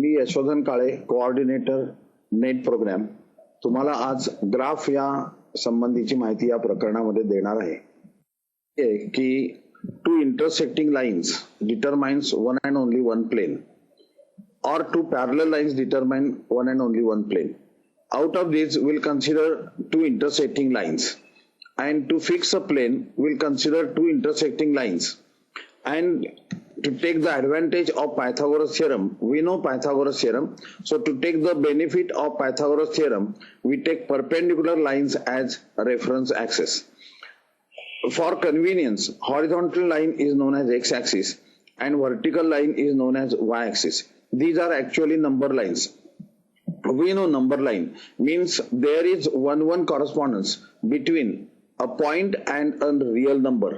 मी यशोधन काळे, coordinator net programme, तुम्हाला आज graph या संबंधीची माहिती या प्रकरणामध्ये देणार आहे की two intersecting lines determines one and only one plane or two parallel lines determine one and only one plane. Out of these, we'll consider two intersecting lines, and to fix a plane, we'll consider two intersecting lines. And to take the advantage of Pythagoras theorem, we know Pythagoras theorem. So to take the benefit of Pythagoras theorem, we take perpendicular lines as a reference axis. For convenience, horizontal line is known as x-axis and vertical line is known as y-axis. These are actually number lines. We know number line means there is one correspondence between a point and a real number.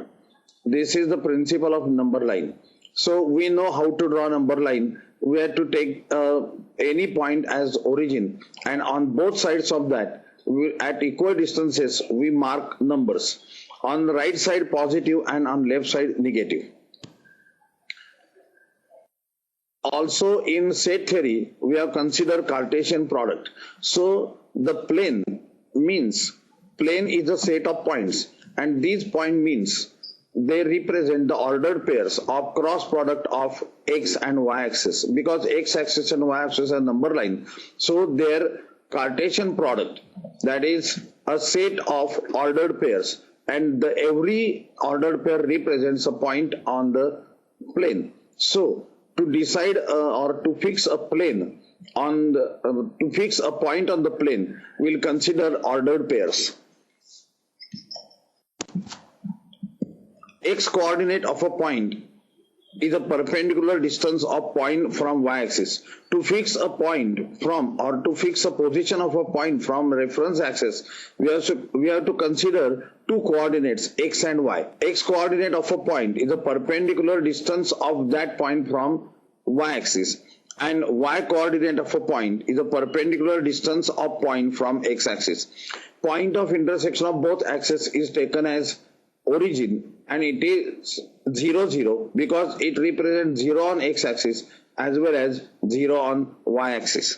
This is the principle of number line. So we know how to draw number line. We have to take any point as origin, and on both sides of that, at equal distances, we mark numbers. On the right side positive and on left side negative. Also in set theory, we have considered Cartesian product. So the plane means plane is a set of points, and these point means they represent the ordered pairs of cross product of x and y axis, because x axis and y axis are number line. So their Cartesian product, that is a set of ordered pairs, and every ordered pair represents a point on the plane. So to decide or to fix a plane on the to fix a point on the plane, we'll consider ordered pairs. X coordinate of a point is a perpendicular distance of point from y-axis. To fix a point from, or to fix a position of a point from reference axis, we have to consider two coordinates x and y. X coordinate of a point is a perpendicular distance of that point from y-axis, and y coordinate of a point is a perpendicular distance of point from x-axis. Point of intersection of both axes is taken as origin, and it is 0, 0 because it represents 0 on x-axis as well as 0 on y-axis.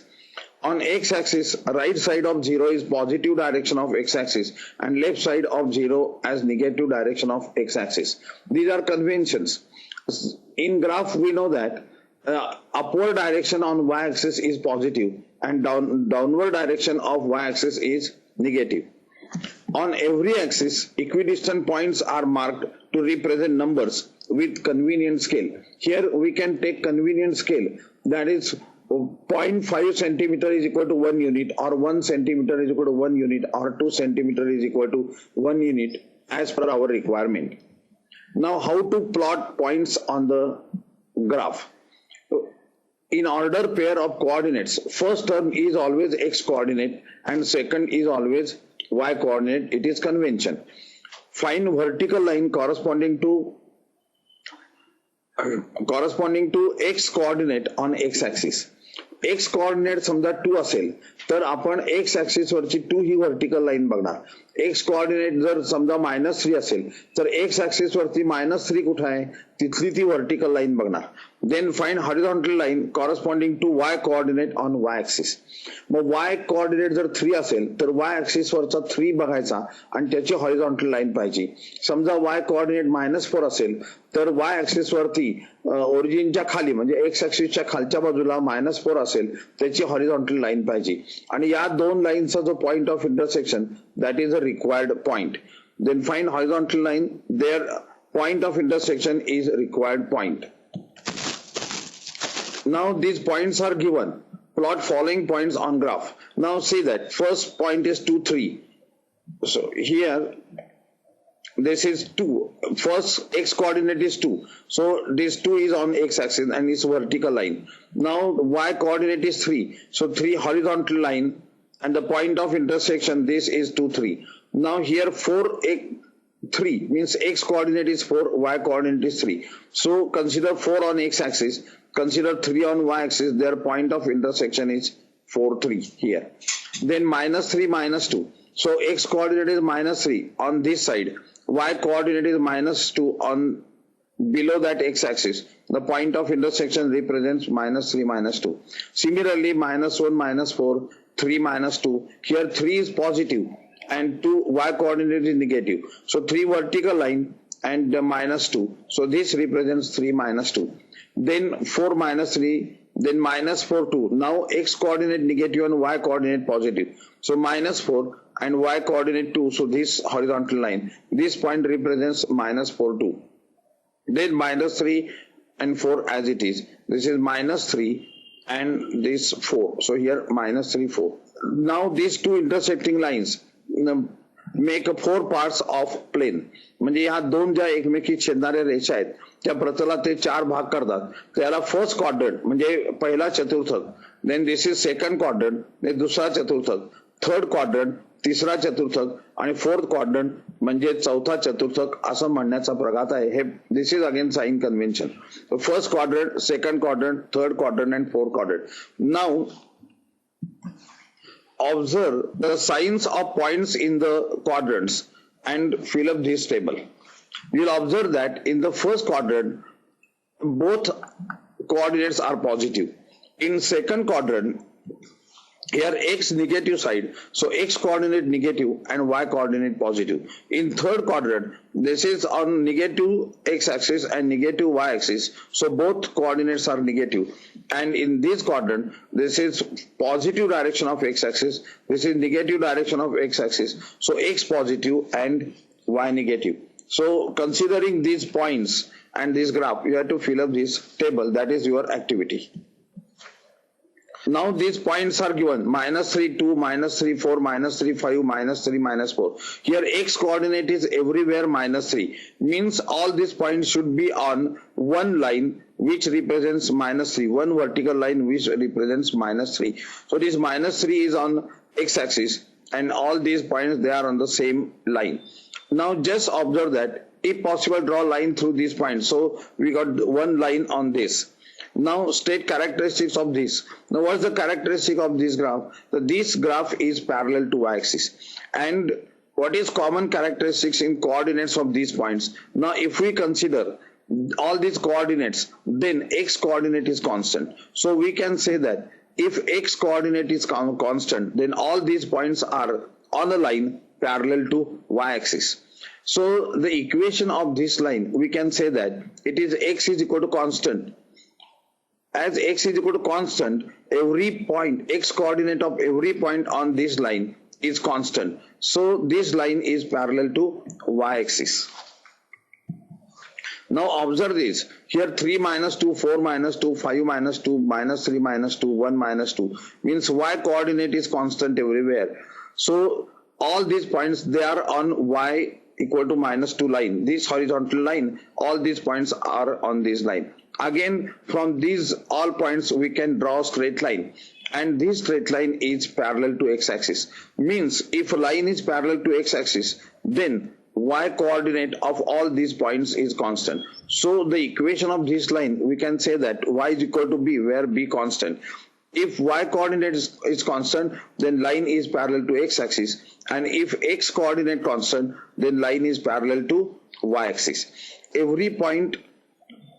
On x-axis, right side of 0 is positive direction of x-axis and left side of 0 as negative direction of x-axis. These are conventions. In graph, we know that upward direction on y-axis is positive and downward direction of y-axis is negative. On every axis, equidistant points are marked to represent numbers with convenient scale. Here we can take convenient scale, that is 0.5 centimeter is equal to 1 unit, or 1 centimeter is equal to 1 unit, or 2 centimeter is equal to 1 unit as per our requirement. Now how to plot points on the graph? In order pair of coordinates, first term is always x coordinate and second is always y coordinate. It is convention. Find vertical line corresponding to x coordinate on x axis. x coordinate समजा 2 असेल तर आपण x axis वरची 2 ही vertical line बघणार. x coordinate जर समजा -3 असेल तर x axis वरती -3 कुठे आहे तिथली ती vertical line बघणार. Then find horizontal line corresponding to y coordinate on y axis. Mug y coordinate जर 3 असेल तर y axis वरचा 3 बघायचा आणि त्याची horizontal line पाहिजे. समजा y coordinate -4 असेल तर y axis वरती ओरिजिनच्या खाली म्हणजे x axis च्या खालच्या बाजूला -4 असेल त्याची horizontal line पाहिजे. आणि या दोन लाईनचा जो point of intersection, that is a required point. Then find horizontal line, their point of intersection is required point. Now these points are given. Plot following points on graph. Now see that first point is 2, 3. So here this is 2. First x coordinate is 2. So this 2 is on x axis and is vertical line. Now y coordinate is 3. So 3 horizontal line, and the point of intersection this is 2, 3. Now here 3 means x coordinate is 4, y coordinate is 3. So consider 4 on x axis, consider 3 on y axis. Their point of intersection is 4, 3 here. Then -3, -2. So x coordinate is -3 on this side, y coordinate is -2 on below that x-axis, the point of intersection represents minus 3, minus 2. Similarly, minus 1, minus 4, 3, minus 2. Here 3 is positive and 2 y coordinate is negative. So 3 vertical line and minus 2. So this represents 3, minus 2. Then 4, minus 3. Then minus 4, 2. Now x coordinate negative and y coordinate positive. So minus 4 and y coordinate 2. So this horizontal line, this point represents minus 4, 2. Then minus 3 and 4 as it is. This is minus 3 and this 4. So here minus 3, 4. Now these two intersecting lines make 4 parts of plane. म्हणजे ह्या दोन ज्या एकमेकी छेदणाऱ्या रेषा आहेत त्या प्रतलाचे 4 भाग करतात. त्याला फर्स्ट क्वाड्रंट म्हणजे पहिला चतुर्थक, then this is second quadrant, दुसरा चतुर्थक, थर्ड क्वाड्रंट तिसरा चतुर्थक आणि फोर्थ क्वाड्रंट म्हणजे चौथा चतुर्थक असं म्हणण्याचा प्रघात आहे. हे this is again sign convention. First quadrant, second quadrant, third quadrant and fourth quadrant. Now observe the signs of points in the quadrants and fill up this table. You will observe that in the first quadrant, both coordinates are positive. In second quadrant, here x negative side, so x coordinate negative and y coordinate positive. In third quadrant, this is on negative x axis and negative y axis, so both coordinates are negative. And in this quadrant, this is positive direction of x axis, this is negative direction of x axis, so x positive and y negative. So considering these points and this graph, you have to fill up this table, that is your activity. Now these points are given minus 3, 2, minus 3, 4, minus 3, 5, minus 3, minus 4. Here x coordinate is everywhere minus 3. Means all these points should be on one line which represents minus 3. One vertical line which represents minus 3. So this minus 3 is on x axis and all these points they are on the same line. Now just observe that if possible draw line through these points. So we got one line on this. Now state characteristics of this. Now what is the characteristic of this graph? So this graph is parallel to y-axis. And what is common characteristics in coordinates of these points? Now if we consider all these coordinates, then x coordinate is constant. So we can say that if x coordinate is constant, then all these points are on a line parallel to y-axis. So the equation of this line, we can say that it is x is equal to constant. As x is equal to constant, every point, x coordinate of every point on this line is constant. So this line is parallel to y-axis. Now observe this. Here 3 minus 2, 4 minus 2, 5 minus 2, minus 3 minus 2, 1 minus 2. Means y coordinate is constant everywhere. So all these points, they are on y equal to minus 2 line. This horizontal line, all these points are on this line. Again, from these all points we can draw a straight line, and this straight line is parallel to x-axis. Means if a line is parallel to x-axis, then y coordinate of all these points is constant. So the equation of this line, we can say that y is equal to b, where b constant. If y coordinate is constant, then line is parallel to x-axis, and if x coordinate constant, then line is parallel to y-axis. Every point,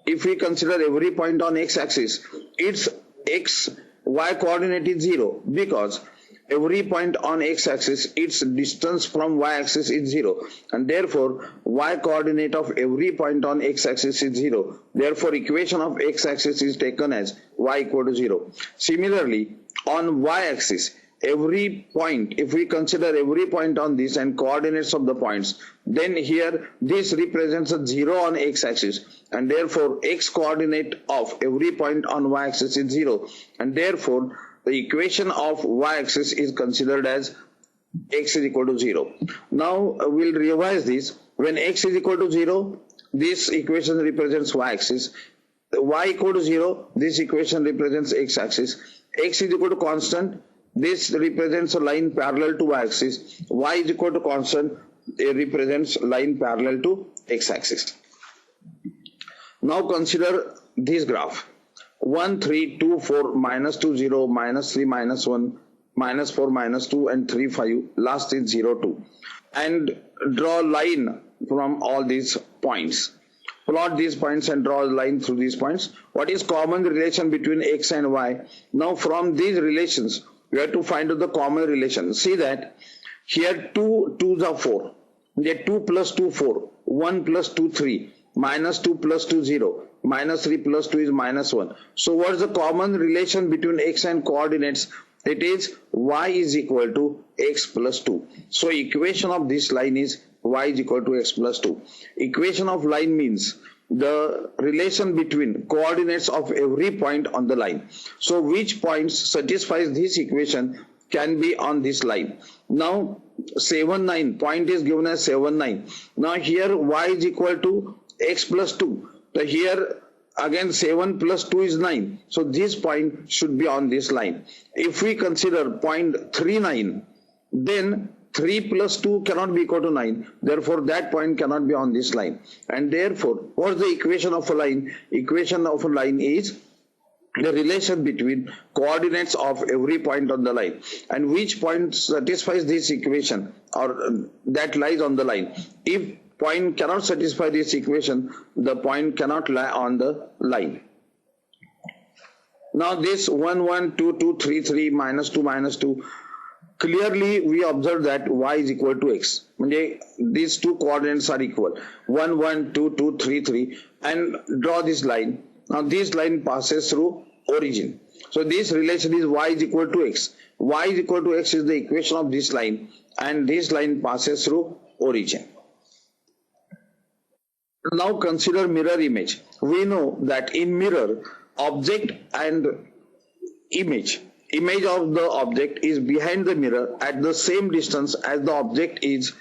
if we consider every point on x-axis, its y coordinate is 0, because every point on x-axis, its distance from y-axis is 0, and therefore y coordinate of every point on x-axis is 0. Therefore equation of x-axis is taken as y equal to 0. Similarly, on y-axis, every point, if we consider every point on this and coordinates of the points, then here this represents a 0 on x-axis, and therefore x coordinate of every point on y-axis is 0, and therefore the equation of y-axis is considered as x is equal to 0. Now we'll revise this. When x is equal to 0, this equation represents y-axis. Y equal to 0, this equation represents x-axis. X is equal to constant, this represents a line parallel to y-axis. Y is equal to constant, it represents line parallel to x-axis. Now consider this graph. 1, 3, 2, 4, minus 2, 0, minus 3, minus 1, minus 4, minus 2, and 3, 5. Last is 0, 2. And draw line from all these points. plot these points and draw a line through these points. What is common relation between x and y? Now from these relations, we have to find out the common relation. See that here 2 2s are 4. There 2 plus 2 4. 1 plus 2 3. Minus 2 plus 2 0. Minus 3 plus 2 is minus 1. So what is the common relation between x and coordinates? It is y is equal to x plus 2. So equation of this line is y is equal to x plus 2. Equation of line means the relation between coordinates of every point on the line. So which points satisfies this equation can be on this line. Now 7 9 point is given as 7 9. Now here y is equal to x plus 2. So here again 7 plus 2 is 9. So this point should be on this line. If we consider point 3 9, then 3 plus 2 cannot be equal to 9. Therefore that point cannot be on this line. And therefore what is the equation of a line? Equation of a line is the relation between coordinates of every point on the line, and which point satisfies this equation or that lies on the line. If point cannot satisfy this equation, the point cannot lie on the line. Now this 1 1 2 2 3 3 minus 2 minus 2, clearly we observe that y is equal to x. These two coordinates are equal, 1 1 2 2 3 3, and draw this line. Now this line passes through origin. So this relation is y is equal to x. Y is equal to x is the equation of this line, and this line passes through origin. Now consider mirror image. We know that in mirror, object and image of the object is behind the mirror at the same distance as the object is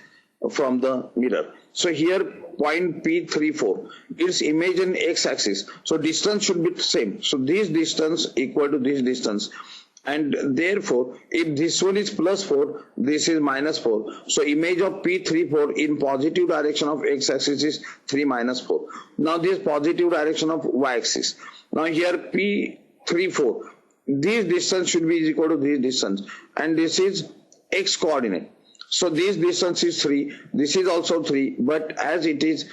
from the mirror. So here point P34, its image in x-axis. So distance should be the same. So this distance equal to this distance. And therefore, if this one is plus 4, this is minus 4. So image of P34 in positive direction of x-axis is 3 minus 4. Now this positive direction of y-axis. Now here P34, this distance should be equal to this distance. And this is x coordinate. So this distance is 3, this is also 3, but as it is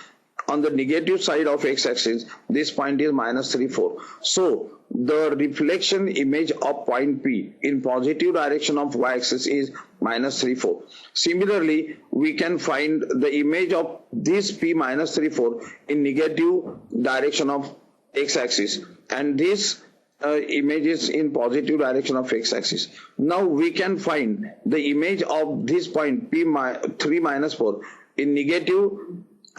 on the negative side of x-axis, this point is minus 3 4. So the reflection image of point P in positive direction of y-axis is minus 3 4. Similarly, we can find the image of this P minus 3 4 in negative direction of x-axis, and this image is in positive direction of x-axis. Now we can find the image of this point P 3 minus 4 in negative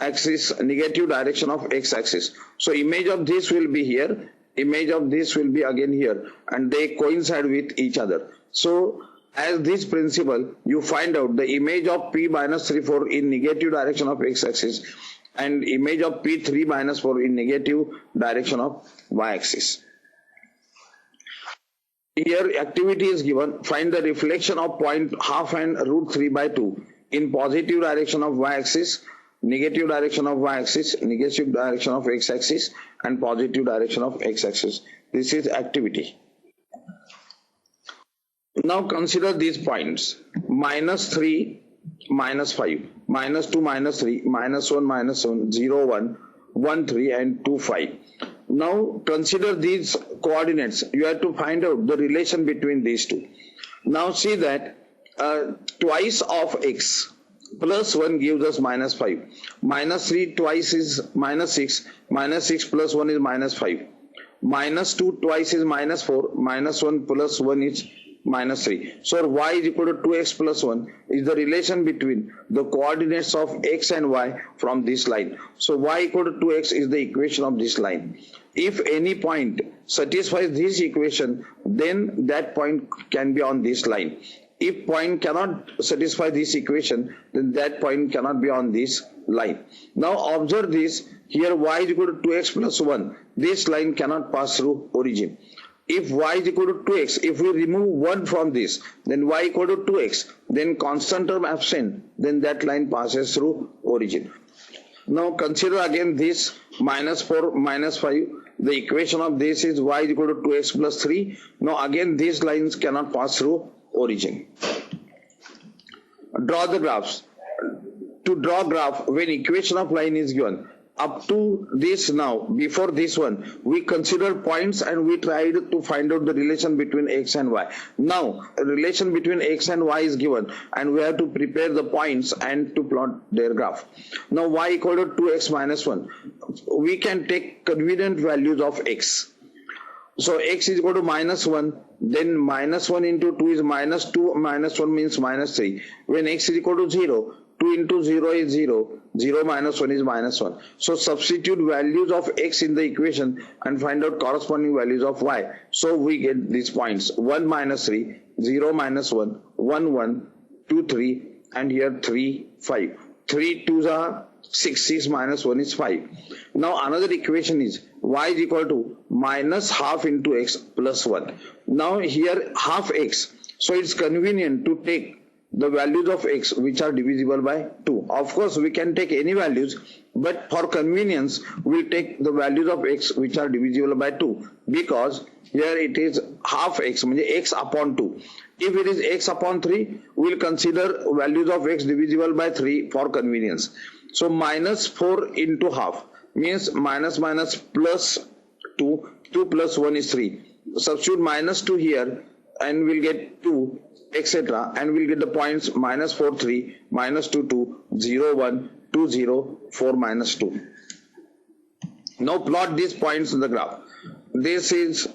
axis, negative direction of x-axis. So image of this will be here, image of this will be again here, and they coincide with each other. So as this principle, you find out the image of P minus 3 4 in negative direction of x-axis and image of P 3 minus 4 in negative direction of y-axis. Here activity is given, find the reflection of point half and root 3 by 2 in positive direction of y-axis, negative direction of y-axis, negative direction of x-axis, and positive direction of x-axis. This is activity. Now consider these points: minus 3, minus 5, minus 2, minus 3, minus 1, 0, 1, 1, 3, and 2, 5. Now consider these coordinates. You have to find out the relation between these two. Now see that twice of x plus 1 gives us minus 5. Minus 3 twice is minus 6. Minus 6 plus 1 is minus 5. Minus 2 twice is minus 4. Minus 1 plus 1 is minus 3. So y is equal to 2x plus 1 is the relation between the coordinates of x and y from this line. So y equal to 2x is the equation of this line. If any point satisfies this equation, then that point can be on this line. If point cannot satisfy this equation, then that point cannot be on this line. Now observe this, here y is equal to 2x plus 1. This line cannot pass through origin. If y is equal to 2x, if we remove 1 from this, then y equal to 2x, then constant term absent, then that line passes through origin. Now consider again this minus 4, minus 5. The equation of this is y is equal to 2x plus 3. Now again these lines cannot pass through origin. Draw the graphs. To draw graph, when equation of line is given, up to this now, before this one, we consider points and we tried to find out the relation between x and y. Now, a relation between x and y is given and we have to prepare the points and to plot their graph. Now, y equal to 2x minus 1. We can take convenient values of x. So, x is equal to minus 1, then minus 1 into 2 is minus 2, minus 1 means minus 3. When x is equal to 0, 2 into 0 is 0, 0 minus 1 is minus 1. So substitute values of x in the equation and find out corresponding values of y. So we get these points 1 minus 3, 0 minus 1, 1 1, 2 3 and here 3 5. 3 2s are 6, 6 minus 1 is 5. Now another equation is y is equal to minus half into x plus 1. Now here half x. So it's convenient to take the values of x which are divisible by 2. Of course, we can take any values, but for convenience, we'll take the values of x which are divisible by 2 because here it is half x, means x upon 2. If it is x upon 3, we'll consider values of x divisible by 3 for convenience. So minus 4 into half means minus minus plus 2, 2 plus 1 is 3. Substitute minus 2 here and we'll get 2, etc. and we'll get the points minus 4 3, minus 2 2, 0 1, 2 0, 4 minus 2. Now plot these points in the graph. This is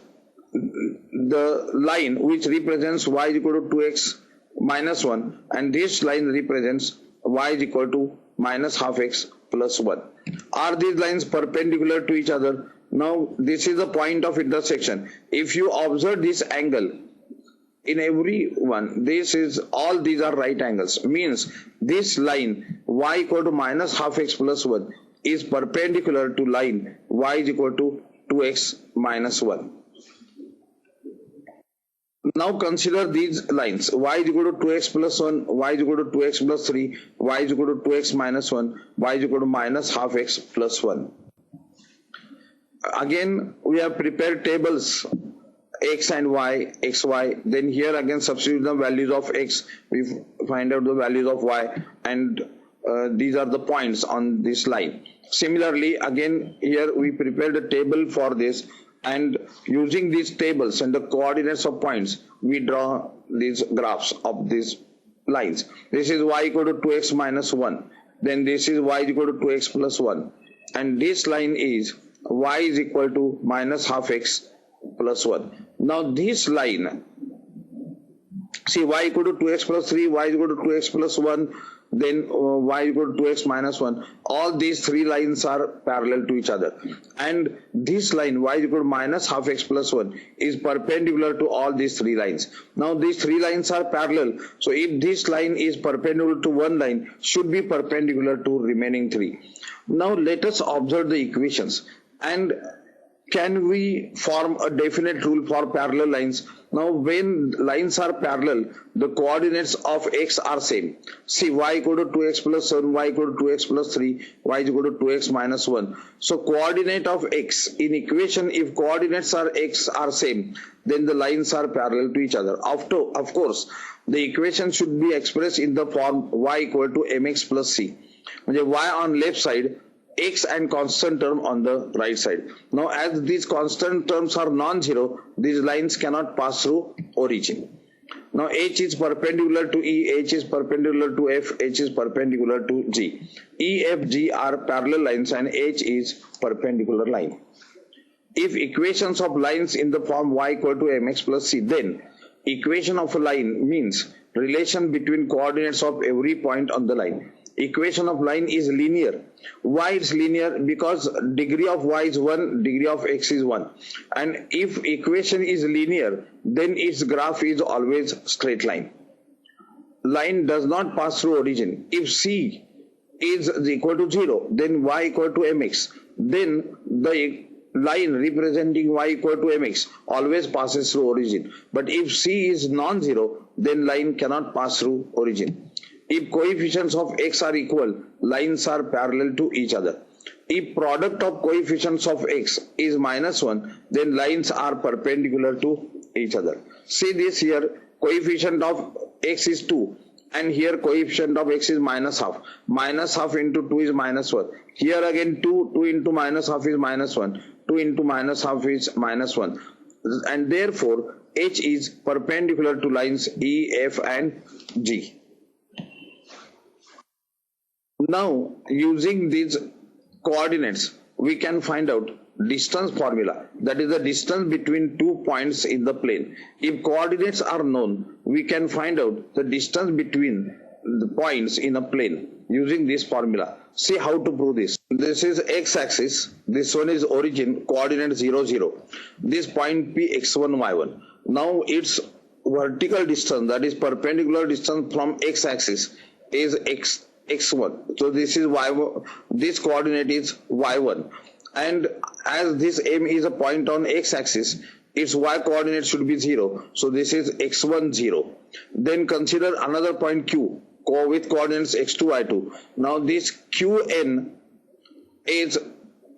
the line which represents y is equal to 2x minus 1 and this line represents y is equal to minus half x plus 1. Are these lines perpendicular to each other? Now this is the point of intersection. If you observe this angle, in every one, this is all these are right angles, means this line y equal to minus half x plus 1 is perpendicular to line y is equal to 2x minus 1. Now consider these lines y is equal to 2x plus 1, y is equal to 2x plus 3, y is equal to 2x minus 1, y is equal to minus half x plus 1. Again we have prepared tables x and y, x, y, then here again substitute the values of x, we find out the values of y and these are the points on this line. Similarly again here we prepared a table for this and using these tables and the coordinates of points we draw these graphs of these lines. This is y equal to 2x minus 1, then this is y is equal to 2x plus 1 and this line is y is equal to minus half x plus 1. Now this line, see y equal to 2x plus 3, y is equal to 2x plus 1, then y is equal to 2x minus 1. All these three lines are parallel to each other. And this line y is equal to minus half x plus 1 is perpendicular to all these three lines. Now these three lines are parallel. So if this line is perpendicular to one line, should be perpendicular to remaining three. Now let us observe the equations. And can we form a definite rule for parallel lines? Now when lines are parallel, the coordinates of x are same. See y equal to 2x plus 7, y equal to 2x plus 3, y is equal to 2x minus 1. So coordinate of x in equation, if coordinates are x are same, then the lines are parallel to each other. Of course, the equation should be expressed in the form y equal to mx plus c. Y on left side, x and constant term on the right side. Now as these constant terms are non-zero, these lines cannot pass through origin. Now h is perpendicular to E, h is perpendicular to F, h is perpendicular to G. E, F, G are parallel lines and h is perpendicular line. If equations of lines in the form y equal to mx plus c, then equation of a line means relation between coordinates of every point on the line. Equation of line is linear. Why it's linear? Because degree of y is 1, degree of x is 1. And if equation is linear, then its graph is always straight line. Line does not pass through origin. If c is equal to 0, then y equal to mx. Then the line representing y equal to mx always passes through origin. But if c is non-zero, then line cannot pass through origin. If coefficients of x are equal, lines are parallel to each other. If product of coefficients of x is minus 1, then lines are perpendicular to each other. See this here, coefficient of x is 2 and here coefficient of x is minus half. Minus half into 2 is minus 1. Here again 2 into minus half is minus 1. 2 into minus half is minus 1. And therefore H is perpendicular to lines E, F and G. Now using these coordinates we can find out distance formula, that is the distance between 2 points in the plane. If coordinates are known, we can find out the distance between the points in a plane using this formula. See how to prove this. This is x-axis, this one is origin, coordinate 0, 0. This point P x1, y1. Now its vertical distance, that is perpendicular distance from x-axis is x1. So this is y1, this coordinate is y1. And as this M is a point on x-axis, its y coordinate should be 0. So this is x1, 0. Then consider another point Q with coordinates x2, y2. Now this Qn is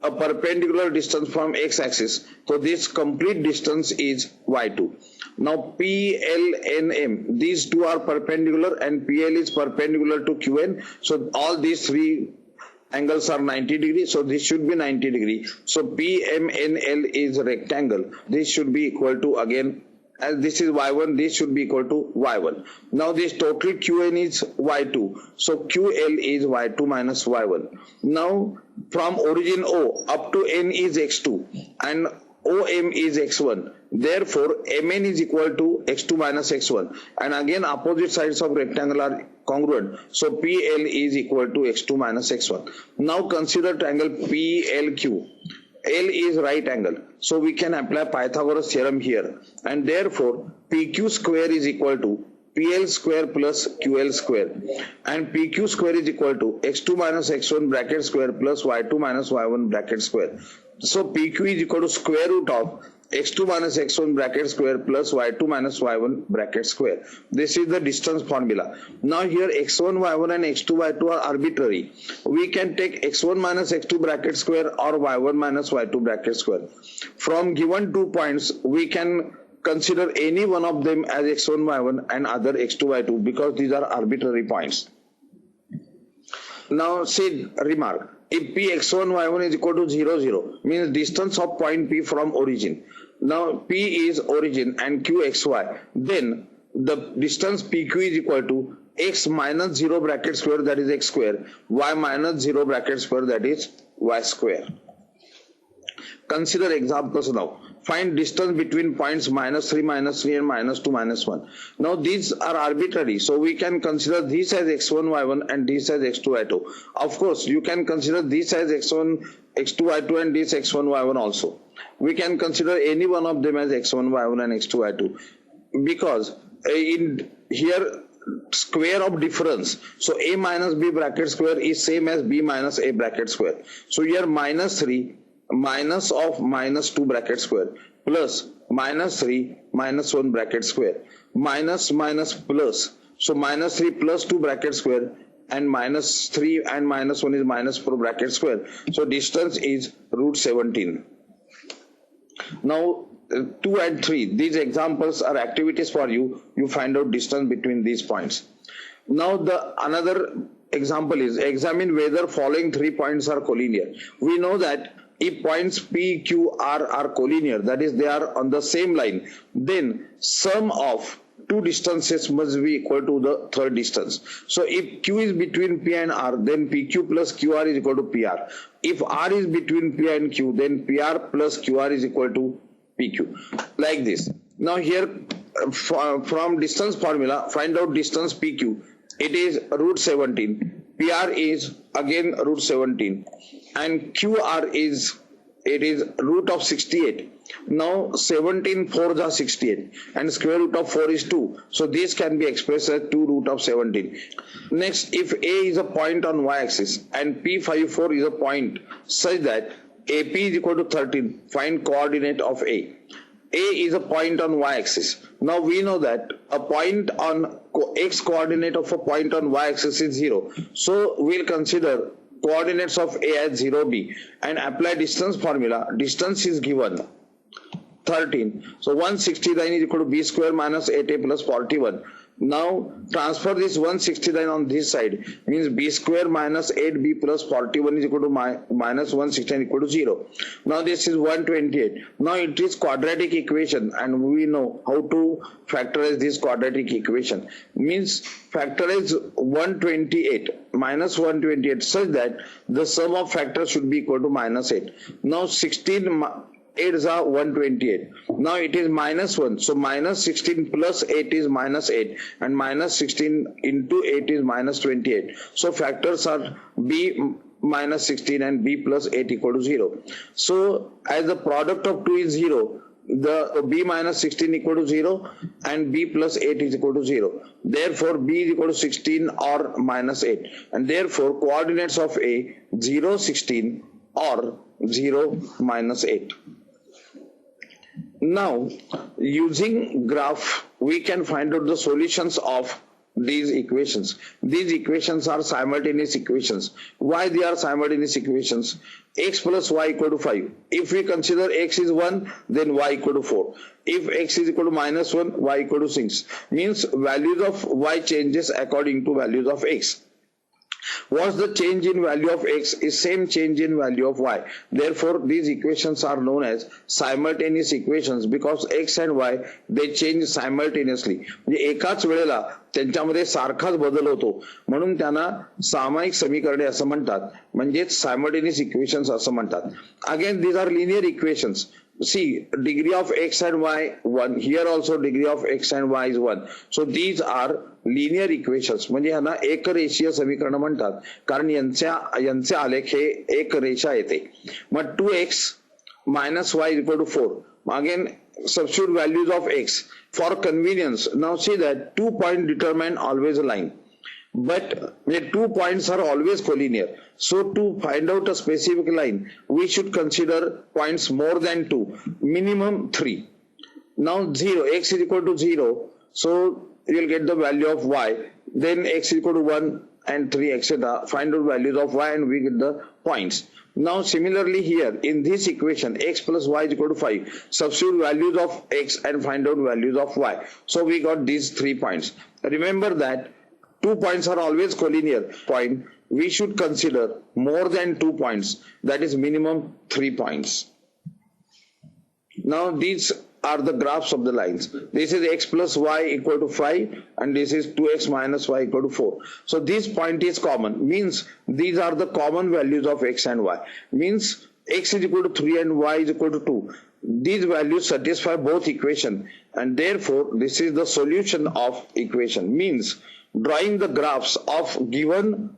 a perpendicular distance from x-axis. So this complete distance is y2. Now P, L, N, M, these two are perpendicular and PL is perpendicular to Qn. So all these three angles are 90 degrees, so this should be 90 degrees. So PMNL is a rectangle. This should be equal to, again, as this is y1, this should be equal to y1. Now this total Qn is y2. So QL is y2 minus y1. Now from origin O up to N is x2 and OM is x1. Therefore Mn is equal to x2 minus x1. And again opposite sides of rectangle are congruent. So PL is equal to x2 minus x1. Now consider triangle PLQ. L is right angle. So we can apply Pythagoras theorem here. And therefore PQ square is equal to PL square plus QL square. And PQ square is equal to x2 minus x1 bracket square plus y2 minus y1 bracket square. So PQ is equal to square root of x2 minus x1 bracket square plus y2 minus y1 bracket square. This is the distance formula. Now here x1, y1 and x2, y2 are arbitrary. We can take x1 minus x2 bracket square or y1 minus y2 bracket square. From given 2 points, we can consider any one of them as x1, y1 and other x2, y2 because these are arbitrary points. Now see, remark. If P x1, y1 is equal to 0, 0 means distance of point P from origin. Now P is origin and Q xy. Then the distance PQ is equal to x minus 0 bracket square, that is x square, y minus 0 bracket square, that is y square. Consider examples now. Find distance between points minus 3, and minus 2, -1. Now these are arbitrary, so we can consider this as x1, y1 and this as x2, y2. Of course, you can consider this as x1, x2, y2 and this x1, y1 also. We can consider any one of them as x1, y1 and x2, y2 because in here square of difference. So a minus b bracket square is same as b minus a bracket square. So here minus 3 minus of minus 2 bracket square plus minus 3 minus 1 bracket square minus plus. So minus 3 plus 2 bracket square and minus 3 and minus 1 is minus 4 bracket square. So distance is root 17. Now 2 and 3, these examples are activities for you. You find out distance between these points. Now the another example is examine whether following 3 points are collinear. We know that if points P, Q, R are collinear, that is they are on the same line, then sum of 2 distances must be equal to the third distance. So if Q is between P and R, then PQ plus QR is equal to PR. If R is between P and Q, then PR plus QR is equal to PQ. Like this. Now here from distance formula, find out distance PQ. It is root 17. PR is again root 17 and QR is root of 68. Now 17 4s are 68 and square root of 4 is 2. So this can be expressed as 2 root of 17. Next, if A is a point on y-axis and P54 is a point such that AP is equal to 13, find coordinate of A. A is a point on y-axis. Now we know that a point on x coordinate of a point on y-axis is 0. So we'll consider coordinates of A as 0, B and apply distance formula. Distance is given 13. So 169 is equal to b square minus 8a plus 41. Now transfer this 169 on this side, means b square minus 8b plus 41 is equal to minus 169 equal to 0. Now this is 128. Now it is quadratic equation, and we know how to factorize this quadratic equation. Means factorize 128 minus 128 such that the sum of factors should be equal to minus 8. Now 16 8s are 128. Now it is minus 1. So minus 16 plus 8 is minus 8. And minus 16 into 8 is minus 28. So factors are b minus 16 and b plus 8 equal to 0. So as the product of 2 is 0, the b minus 16 equal to 0 and b plus 8 is equal to 0. Therefore b is equal to 16 or minus 8. And therefore coordinates of A 0, 16 or 0, minus 8. Now, using graph, we can find out the solutions of these equations. These equations are simultaneous equations. Why they are simultaneous equations? X plus y equal to 5. If we consider x is 1, then y equal to 4. If x is equal to minus 1, y equal to 6. Means values of y changes according to values of x. What's the change in value of x is same change in value of y. Therefore, these equations are known as simultaneous equations because x and y they change simultaneously. म्हणजे एकाच वेळेला त्यांच्यामध्ये सारखाच बदल होतो म्हणून त्यांना सामायिक समीकरणे असं म्हणतात, म्हणजेच सायमल्टेनियस इक्वेशन्स असं म्हणतात. Again these are linear equations. See, degree of x and y 1. Here also degree of x and y is 1. So these are linear equations. म्हणजे ह्यांना एक रेषीय समीकरण म्हणतात कारण यांचे आलेख हे एक रेषा येते. मग 2x minus y is equal to 4. Again substitute values of x for convenience. Now see that 2 point determine always a line. But the 2 points are always collinear. So to find out a specific line, we should consider points more than 2, minimum 3. Now 0, x is equal to 0. So you will get the value of y. Then x is equal to 1 and 3, etc. Find out values of y and we get the points. Now similarly here in this equation, x plus y is equal to 5. Substitute values of x and find out values of y. So we got these 3 points. Remember that 2 points are always collinear point. We should consider more than 2 points, that is minimum 3 points. Now these are the graphs of the lines. This is x plus y equal to 5 and this is 2x minus y equal to 4. So this point is common, means these are the common values of x and y. Means x is equal to 3 and y is equal to 2. These values satisfy both equation and therefore this is the solution of equation. Means drawing the graphs of given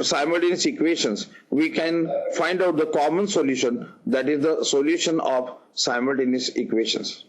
simultaneous equations, we can find out the common solution, that is the solution of simultaneous equations.